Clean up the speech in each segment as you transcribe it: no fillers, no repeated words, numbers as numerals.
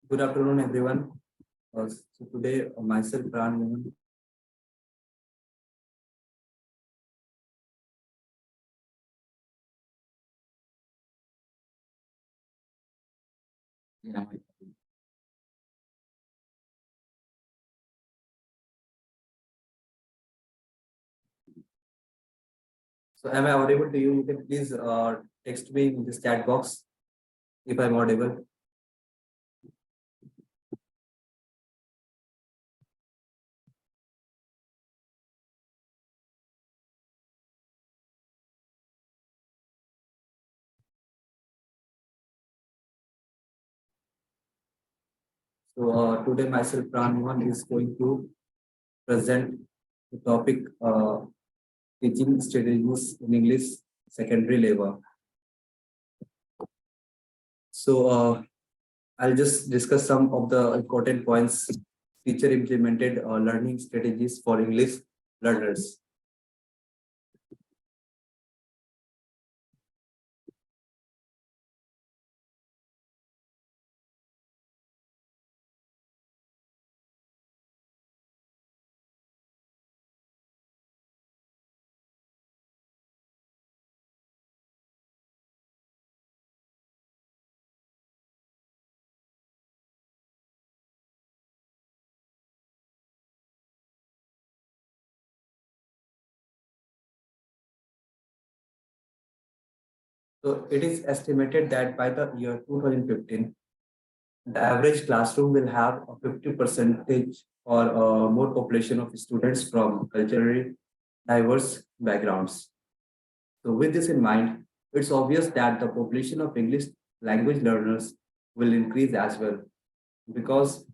Good afternoon, everyone. So today, myself, PRAN. Yeah. So, am I audible to you? You can please text me in this chat box if I'm audible. So, today, myself, PRAN is going to present the topic teaching strategies in English secondary level. So, I'll just discuss some of the important points teacher implemented learning strategies for English learners. So it is estimated that by the year 2015, the average classroom will have a 50 percentage or more population of students from culturally diverse backgrounds. So with this in mind, it's obvious that the population of English language learners will increase as well because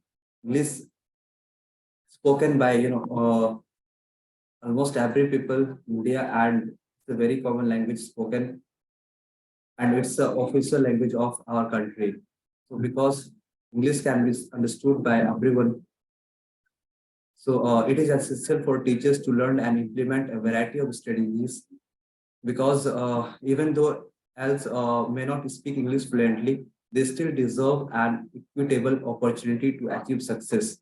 English spoken by almost every people in India, and it's a very common language spoken, and it's the official language of our country. So because English can be understood by everyone, so it is essential for teachers to learn and implement a variety of strategies because even though else may not speak English fluently, they still deserve an equitable opportunity to achieve success.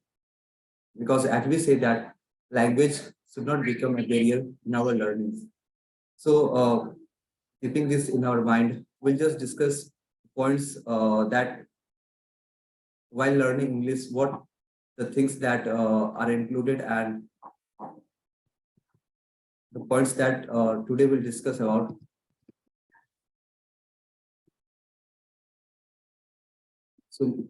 Because as we say that language should not become a barrier in our learning. So keeping this in our mind, we'll just discuss points that while learning English, what the things that are included and the points that today we'll discuss about. So,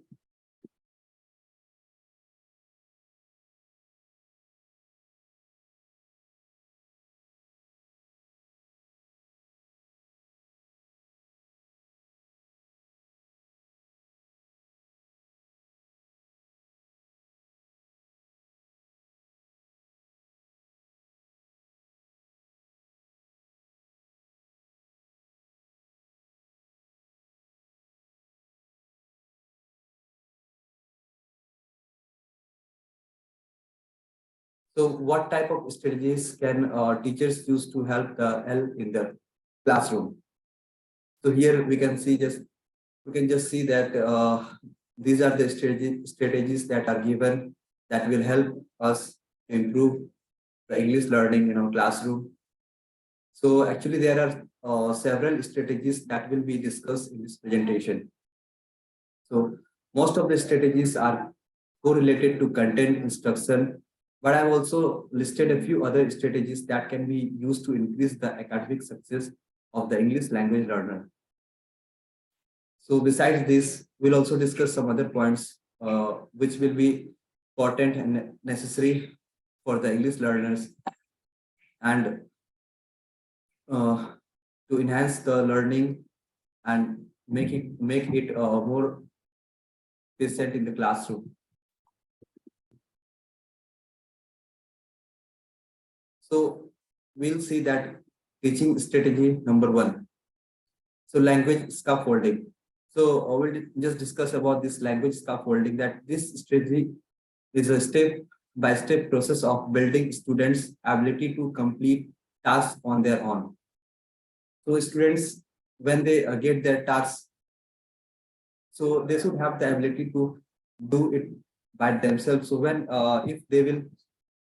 so what type of strategies can teachers use to help the L in the classroom? So here we can see just we can just see that these are the strategies that are given that will help us improve the English learning in our classroom. So actually there are several strategies that will be discussed in this presentation. So most of the strategies are correlated to content instruction, but I've also listed a few other strategies that can be used to increase the academic success of the English language learner. So besides this, we'll also discuss some other points which will be important and necessary for the English learners and to enhance the learning and make it more present in the classroom. So we'll see that teaching strategy number one. So language scaffolding. So I will just discuss about this language scaffolding, that this strategy is a step-by-step process of building students' ability to complete tasks on their own. So students, when they get their tasks, so they should have the ability to do it by themselves. So when if they will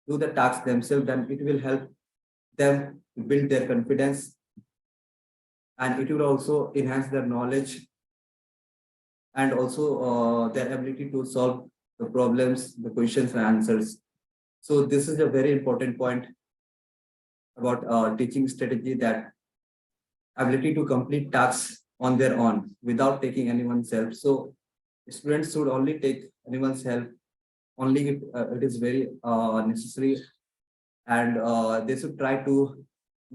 do the task themselves, then it will help them build their confidence, and it will also enhance their knowledge, and also their ability to solve the problems, the questions and answers. So this is a very important point about teaching strategy, that ability to complete tasks on their own without taking anyone's help. So students should only take anyone's help only if it is very necessary, and they should try to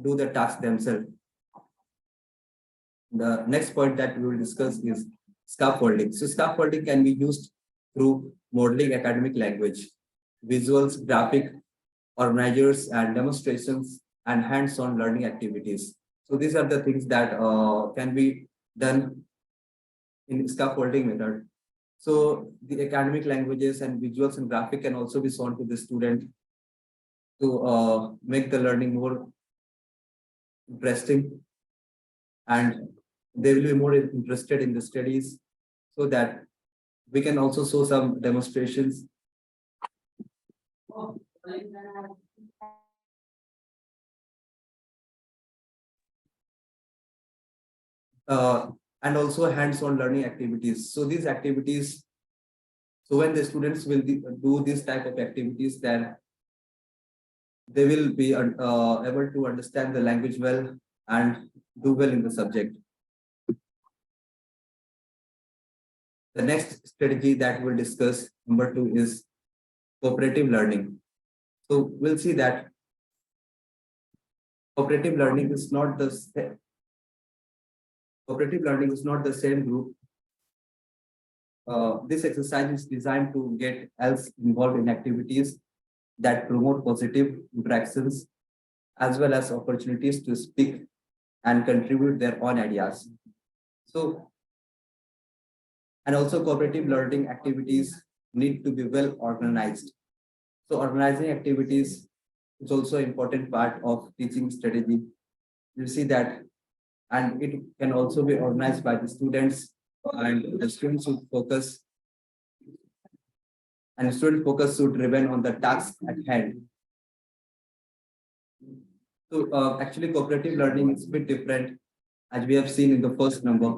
do the task themselves. The next point that we will discuss is scaffolding. So scaffolding can be used through modeling academic language, visuals, graphic, organizers and demonstrations, and hands-on learning activities. So these are the things that can be done in scaffolding method. So the academic languages and visuals and graphic can also be shown to the student to make the learning more interesting, and they will be more interested in the studies, so that we can also show some demonstrations. Uh, and also hands-on learning activities. So these activities, so when the students will do this type of activities, then they will be able to understand the language well and do well in the subject. The next strategy that we'll discuss, number 2, is cooperative learning. So we'll see that cooperative learning is not the cooperative learning is not the same group. This exercise is designed to get else involved in activities that promote positive interactions, as well as opportunities to speak and contribute their own ideas. So, and also cooperative learning activities need to be well organized. So organizing activities is also an important part of teaching strategy. You see that, and it can also be organized by the students, and the students should focus, and student focus should remain on the task at hand. So actually cooperative learning is a bit different, as we have seen in the first number.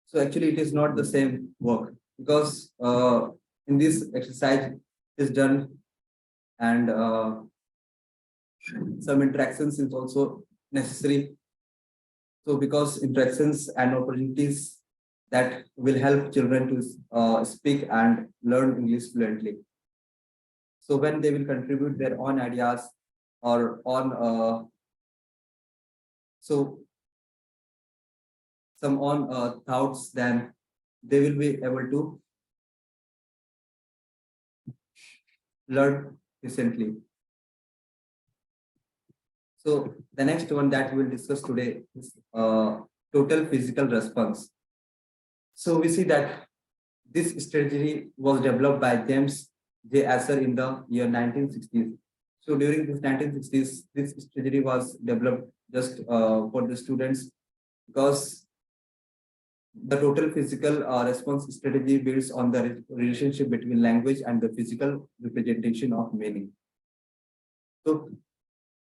So actually it is not the same work, because in this exercise is done, and some interactions is also necessary. So because interactions and opportunities that will help children to speak and learn English fluently. So when they will contribute their own ideas or on so some on thoughts, then they will be able to learn recently. So the next one that we will discuss today is total physical response. So we see that this strategy was developed by James J. Asser in the year 1960s. So during this 1960s, this strategy was developed just for the students, because the total physical response strategy builds on the relationship between language and the physical representation of meaning. So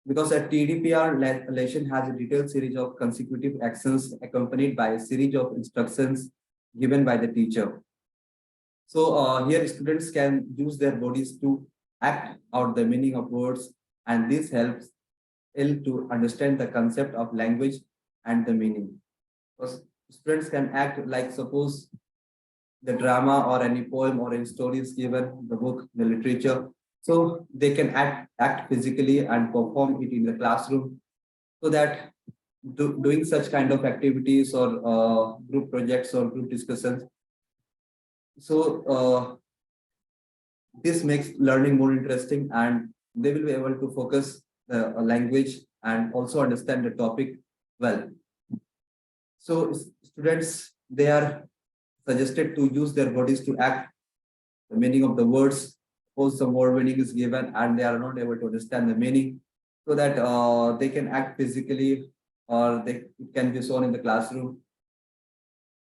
because a TDPR lesson has a detailed series of consecutive actions accompanied by a series of instructions given by the teacher. So here students can use their bodies to act out the meaning of words, and this helps ill to understand the concept of language and the meaning. Because students can act like, suppose the drama or any poem or any story is given, the book, the literature. So they can act physically and perform it in the classroom, so that doing such kind of activities or group projects or group discussions. So this makes learning more interesting, and they will be able to focus the language and also understand the topic well. So students, they are suggested to use their bodies to act the meaning of the words. Suppose some word meaning is given and they are not able to understand the meaning, so that they can act physically, or it can be shown in the classroom.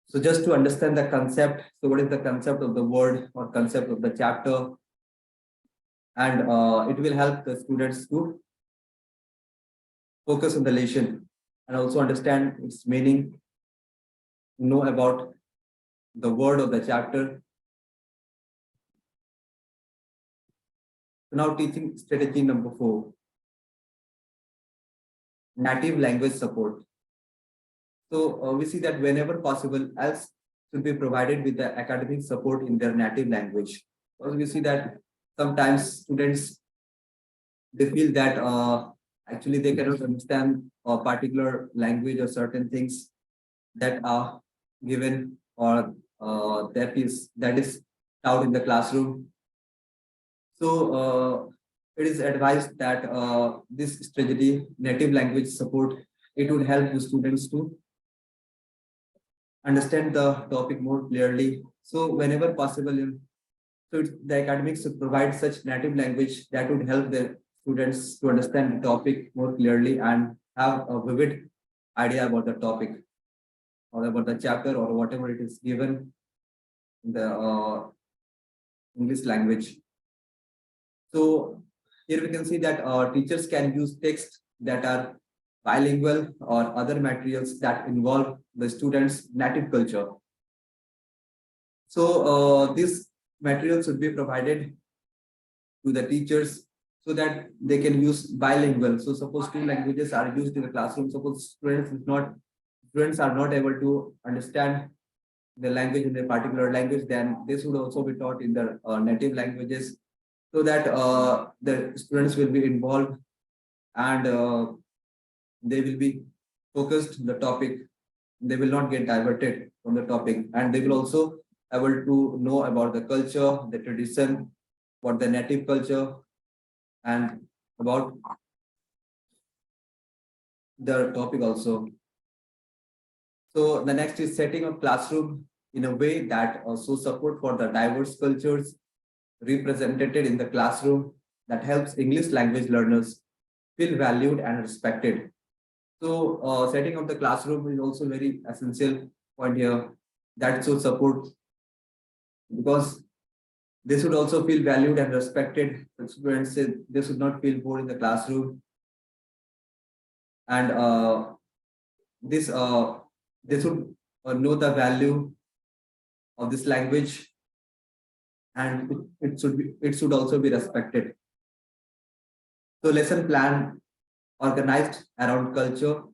So just to understand the concept, so what is the concept of the word or concept of the chapter, and it will help the students to focus on the lesson and also understand its meaning, know about the word of the chapter. So now teaching strategy number 4, native language support. So we see that whenever possible, else should be provided with the academic support in their native language. Because we see that sometimes students, they feel that actually they cannot understand a particular language or certain things that are given or that is taught in the classroom. So it is advised that this strategy, native language support, it would help the students to understand the topic more clearly. So whenever possible, the academics should provide such native language that would help the students to understand the topic more clearly and have a vivid idea about the topic or about the chapter or whatever it is given in the English language. So here we can see that teachers can use text that are bilingual or other materials that involve the students' native culture. So this material should be provided to the teachers so that they can use bilingual. So suppose 2 languages are used in the classroom, suppose students are not able to understand the language in a particular language, then this would also be taught in their native languages so that the students will be involved and they will be focused on the topic. They will not get diverted from the topic, and they will also able to know about the culture, the tradition, about the native culture, and about the topic also. So the next is setting up classroom in a way that also support for the diverse cultures represented in the classroom, that helps English language learners feel valued and respected. So setting up the classroom is also very essential point here, that should support, because they should also feel valued and respected. The students, they should not feel bored in the classroom, and this they should know the value of this language, and it should also be respected. So lesson plan organized around cultural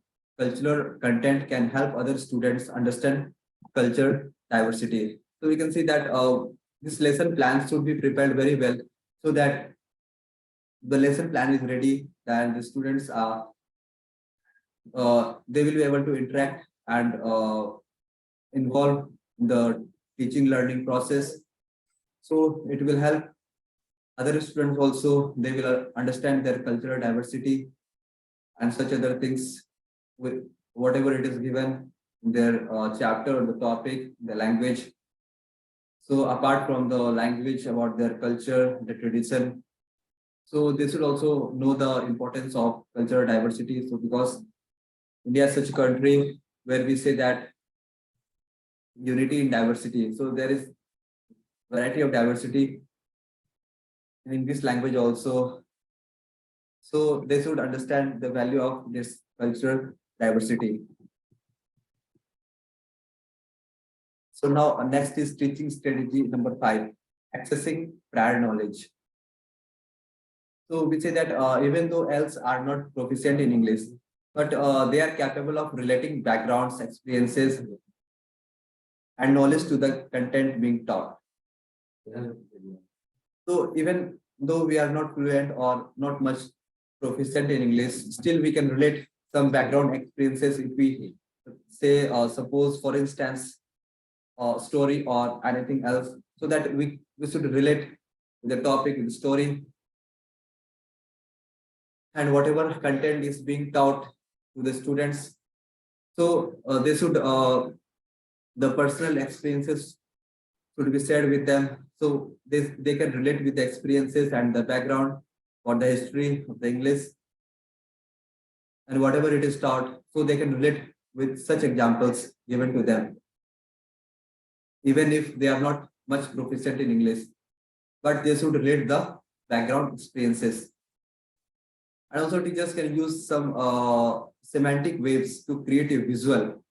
content can help other students understand culture diversity. So we can see that this lesson plan should be prepared very well so that the lesson plan is ready and the students are they will be able to interact and involve in the teaching learning process. So it will help other students also, they will understand their cultural diversity and such other things with whatever it is given in their chapter or the topic, the language. So apart from the language, about their culture, the tradition, so they should also know the importance of cultural diversity. So because India is such a country where we say that unity in diversity. So there is variety of diversity in English language also. So they should understand the value of this cultural diversity. So now next is teaching strategy number 5, accessing prior knowledge. So we say that even though else are not proficient in English, but they are capable of relating backgrounds, experiences, and knowledge to the content being taught. So even though we are not fluent or not much proficient in English, still we can relate some background experiences if we say, suppose for instance, story or anything else, so that we should relate the topic, the story, and whatever content is being taught to the students. So they should the personal experiences should be shared with them, so they can relate with the experiences and the background or the history of the English and whatever it is taught, so they can relate with such examples given to them. even if they are not much proficient in English, but they should relate the background experiences. And also teachers can use some semantic waves to create a visual.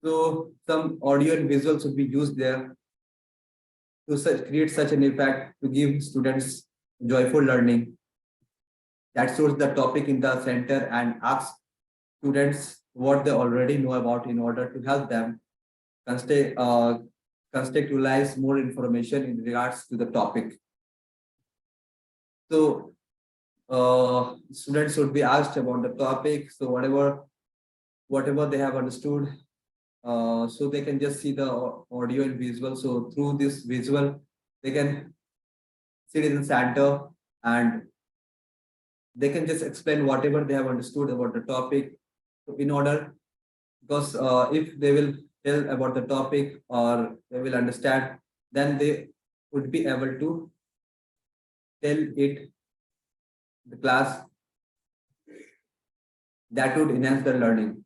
So some audio and visual should be used there to create such an effect to give students joyful learning that shows the topic in the center and asks students what they already know about in order to help them contextualize more information in regards to the topic. So students should be asked about the topic. So whatever they have understood, so they can just see the audio and visual. So through this visual, they can sit in the center and they can just explain whatever they have understood about the topic. So in order, because if they will tell about the topic or they will understand, then they would be able to tell it the class, that would enhance their learning.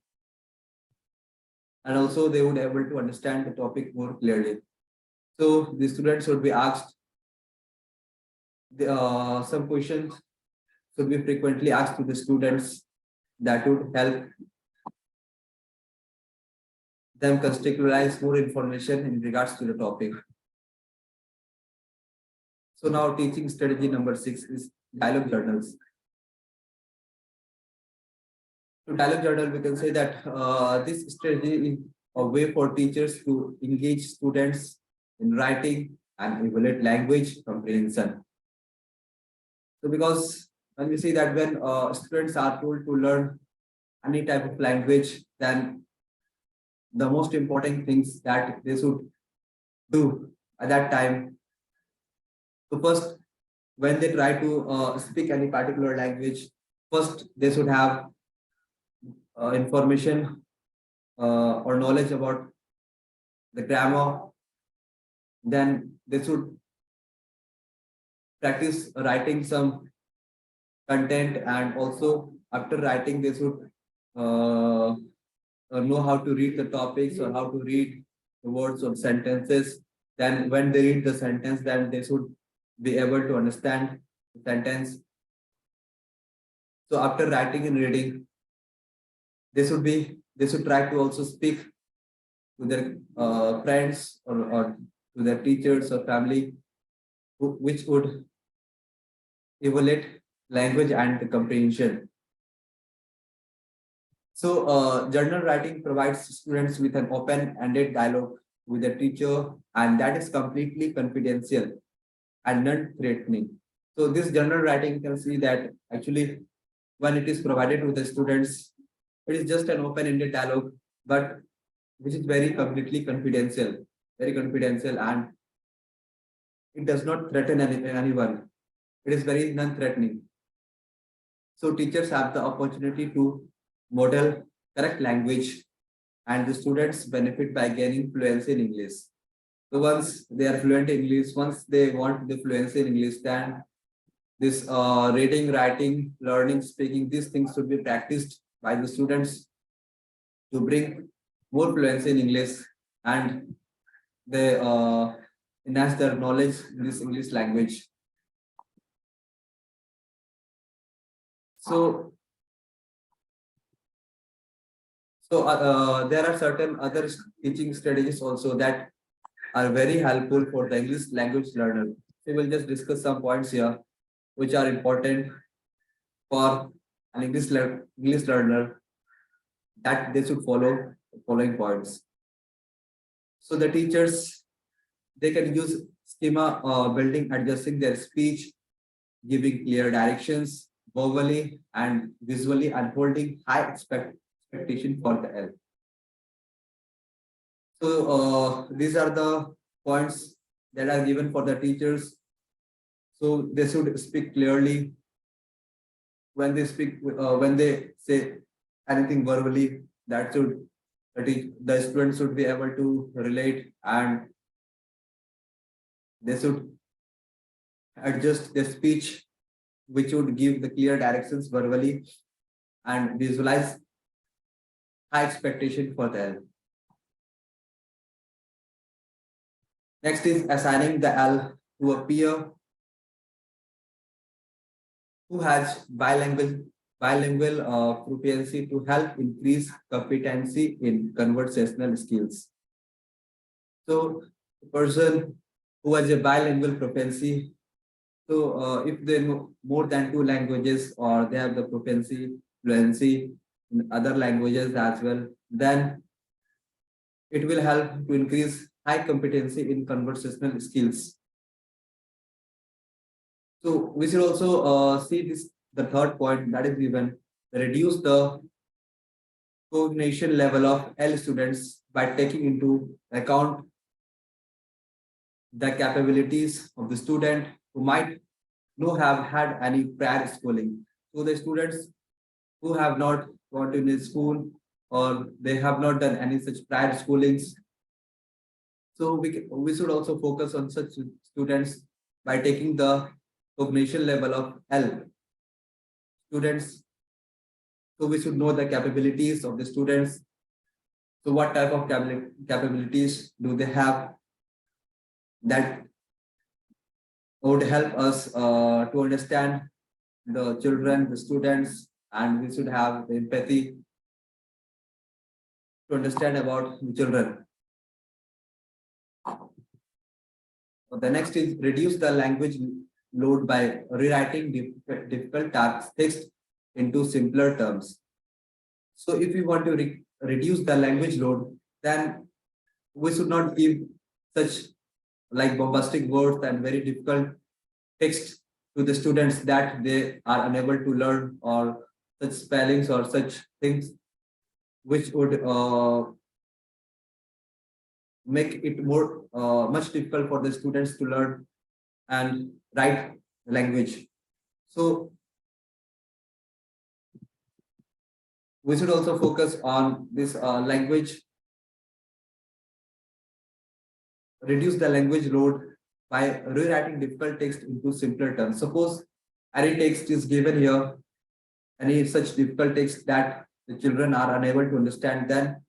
And also they would able to understand the topic more clearly. So the students should be asked some questions should be frequently asked to the students that would help them contextualize more information in regards to the topic. So now teaching strategy number 6 is dialogue journals. To dialogue journal, we can say that this strategy is a way for teachers to engage students in writing and evaluate language comprehension. So because when we see that when students are told to learn any type of language, then the most important things that they should do at that time. So first, when they try to speak any particular language, first they should have information or knowledge about the grammar. Then they should practice writing some content, and also after writing they should know how to read the topics or how to read the words or sentences. Then when they read the sentence, then they should be able to understand the sentence. So after writing and reading, they should try to also speak to their friends or to their teachers or family, which would evaluate language and the comprehension. So journal writing provides students with an open-ended dialogue with a teacher, and that is completely confidential and non-threatening. So this journal writing, you can see that actually when it is provided to the students, it is just an open-ended dialogue, but which is very completely confidential, and it does not threaten anyone. It is very non-threatening. So teachers have the opportunity to model correct language, and the students benefit by gaining fluency in English. So once they are fluent in English, once they want the fluency in English, then this reading, writing, learning, speaking, these things should be practiced by the students to bring more fluency in English, and they enhance their knowledge in this English language. So there are certain other teaching strategies also that are very helpful for the English language learner. So we'll just discuss some points here which are important for an English learner, that they should follow the following points. So the teachers, they can use schema building, adjusting their speech, giving clear directions verbally and visually, and holding high expectation for the L. So these are the points that are given for the teachers. So they should speak clearly when they speak, when they say anything verbally, that should the students should be able to relate, and they should adjust their speech, which would give the clear directions verbally, and visualize high expectation for them. Next is assigning the L to a peer who has bilingual proficiency to help increase competency in conversational skills. So, the person who has a bilingual proficiency, so if they know more than two languages or they have the fluency in other languages as well, then it will help to increase high competency in conversational skills. So we should also see this the third point, that is given, reduce the cognition level of L students by taking into account the capabilities of the student who might not have had any prior schooling. So the students who have not gone to any school or they have not done any such prior schoolings. So we should also focus on such students by taking the cognition level of L students. So we should know the capabilities of the students. So what type of capabilities do they have that would help us to understand the children, the students, and we should have the empathy to understand about the children. So the next is reduce the language load by rewriting difficult text into simpler terms. So if we want to reduce the language load, then we should not give such like bombastic words and very difficult text to the students that they are unable to learn, or such spellings or such things which would make it more much difficult for the students to learn and write language. So we should also focus on this language, reduce the language load by rewriting difficult text into simpler terms. Suppose any text is given here, any such difficult text that the children are unable to understand, then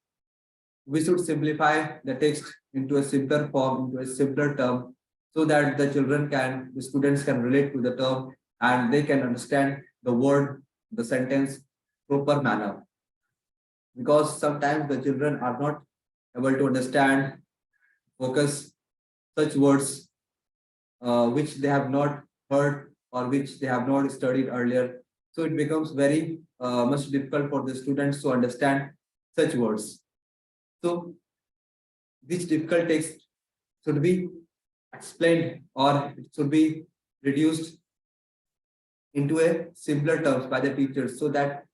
we should simplify the text into a simpler form, into a simpler term, so that the students can relate to the term and they can understand the word, the sentence, proper manner. Because sometimes the children are not able to understand, focus such words which they have not heard or which they have not studied earlier. So it becomes very much difficult for the students to understand such words. So this difficult text should be explained or it should be reduced into a simpler terms by the teachers, so that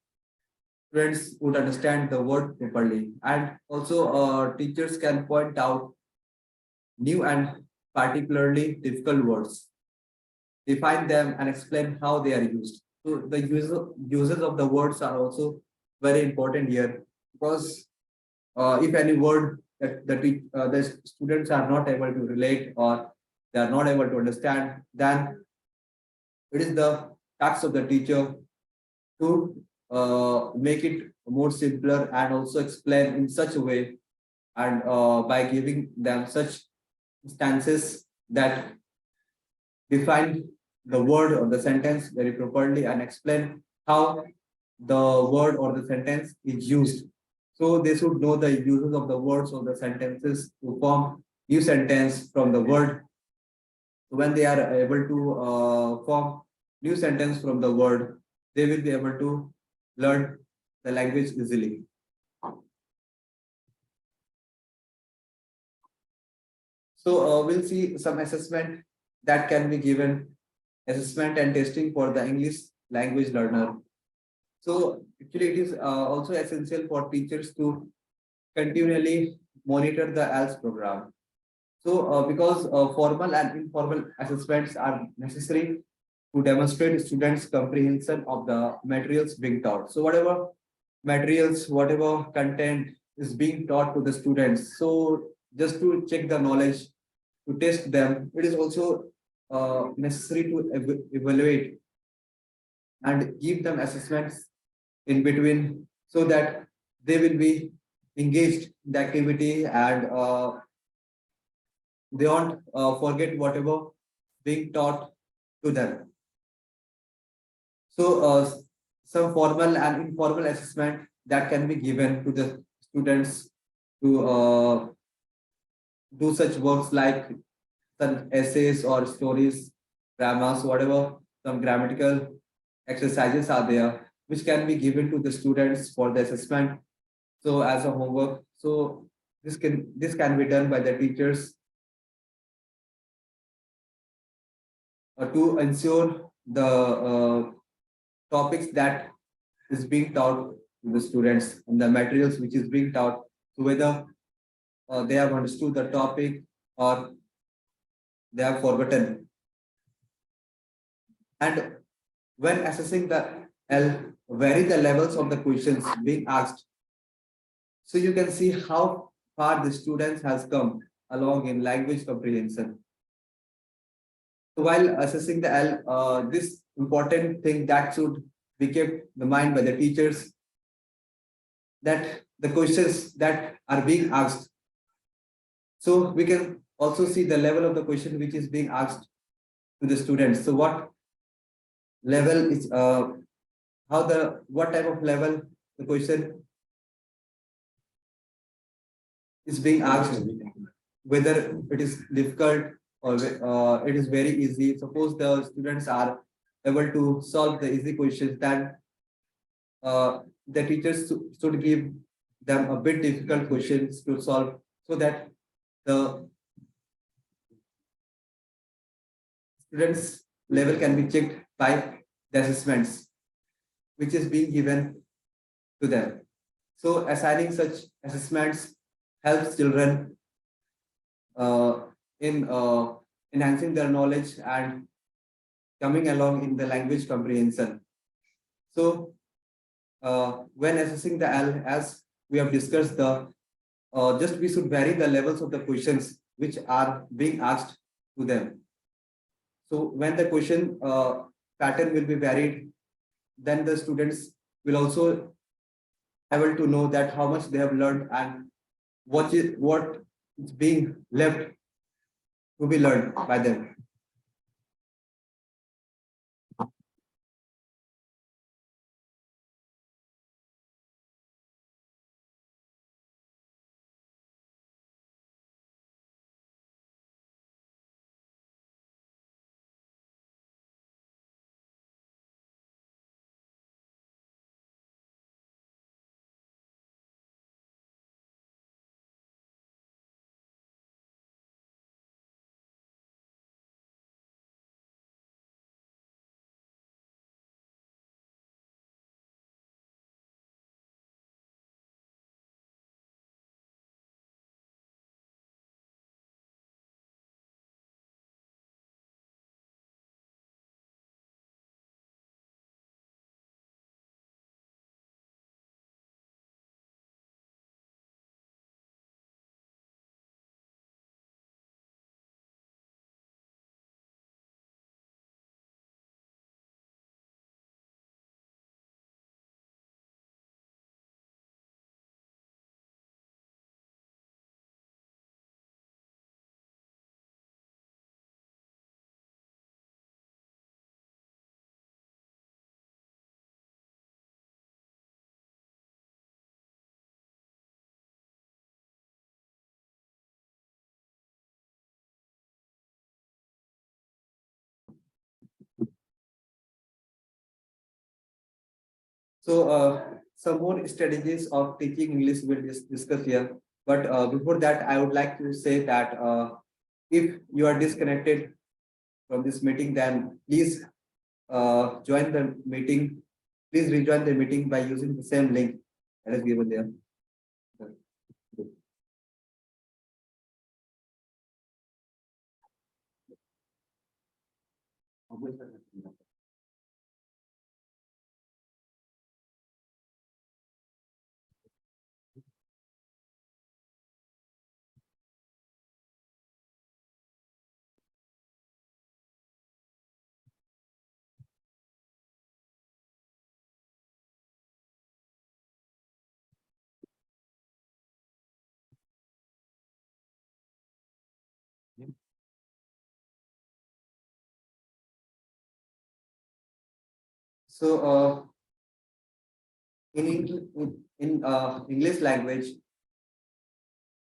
students would understand the word properly. And also teachers can point out new and particularly difficult words, define them and explain how they are used. So the uses of the words are also very important here, because if any word that the students are not able to relate or they are not able to understand, then it is the task of the teacher to make it more simpler and also explain in such a way, and by giving them such instances that define the word or the sentence very properly and explain how the word or the sentence is used. So they should know the uses of the words or the sentences to form new sentence from the word. So when they are able to form new sentence from the word, they will be able to learn the language easily. So we'll see some assessment that can be given, assessment and testing for the English language learner. So actually it is also essential for teachers to continually monitor the ALS program. So because formal and informal assessments are necessary to demonstrate students' comprehension of the materials being taught. So whatever materials, whatever content is being taught to the students, so just to check the knowledge, to test them, it is also necessary to evaluate and give them assessments in between, so that they will be engaged in the activity and they won't forget whatever being taught to them. So some formal and informal assessment that can be given to the students to do such works like some essays or stories, dramas, whatever, some grammatical exercises are there, which can be given to the students for the assessment. So as a homework, so this can be done by the teachers to ensure the topics that is being taught to the students and the materials which is being taught, so whether they have understood the topic or they have forgotten. And when assessing the L, vary the levels of the questions being asked. So you can see how far the students has come along in language comprehension. So while assessing the L, this important thing that should be kept in the mind by the teachers, that the questions that are being asked. So we can also see the level of the question which is being asked to the students. So what level is what type of level the question is being asked, whether it is difficult or it is very easy. Suppose the students are able to solve the easy questions, then the teachers should give them a bit difficult questions to solve, so that the students level can be checked by the assessments which is being given to them. So assigning such assessments helps children uh, in enhancing their knowledge and coming along in the language comprehension. So when assessing the L, as we have discussed, the just we should vary the levels of the questions which are being asked to them. So when the question pattern will be varied, then the students will also able to know that how much they have learned and what is being left to be learned by them. So some more strategies of teaching English will discuss here. But before that, I would like to say that if you are disconnected from this meeting, then please join the meeting. Please rejoin the meeting by using the same link that is given there. So in English language,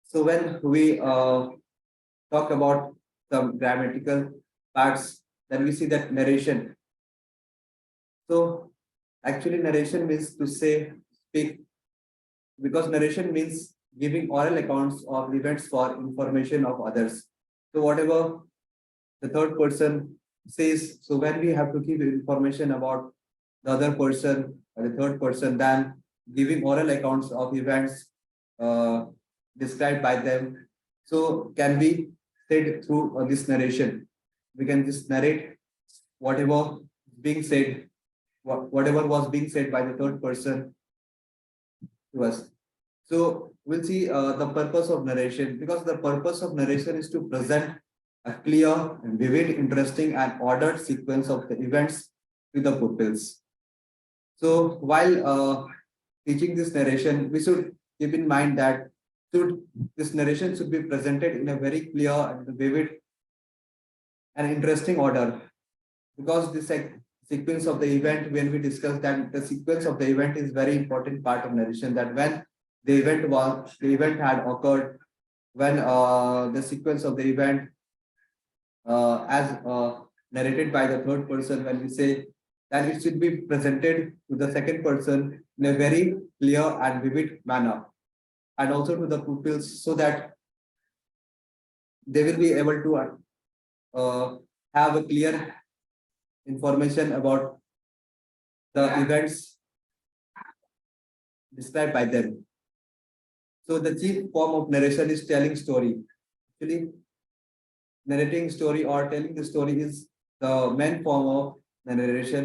so when we talk about some grammatical parts, then we see that narration. So actually narration means to say, speak, because narration means giving oral accounts of events for information of others. So whatever the third person says, so when we have to give information about the other person or the third person, then giving oral accounts of events uh, described by them, so can be said through this narration. We can just narrate whatever being said, whatever was being said by the third person to us. So we'll see the purpose of narration, because the purpose of narration is to present a clear and vivid, interesting and ordered sequence of the events to the pupils. So while teaching this narration, we should keep in mind that this narration should be presented in a very clear and vivid and interesting order, because this sequence of the event, when we discuss that the sequence of the event is very important part of narration, that when the event had occurred, when the sequence of the event as narrated by the third person, when we say that it should be presented to the second person in a very clear and vivid manner, and also to the pupils, so that they will be able to have a clear information about the events described by them. So the chief form of narration is telling story. Actually, narrating story or telling the story is the main form of the narration.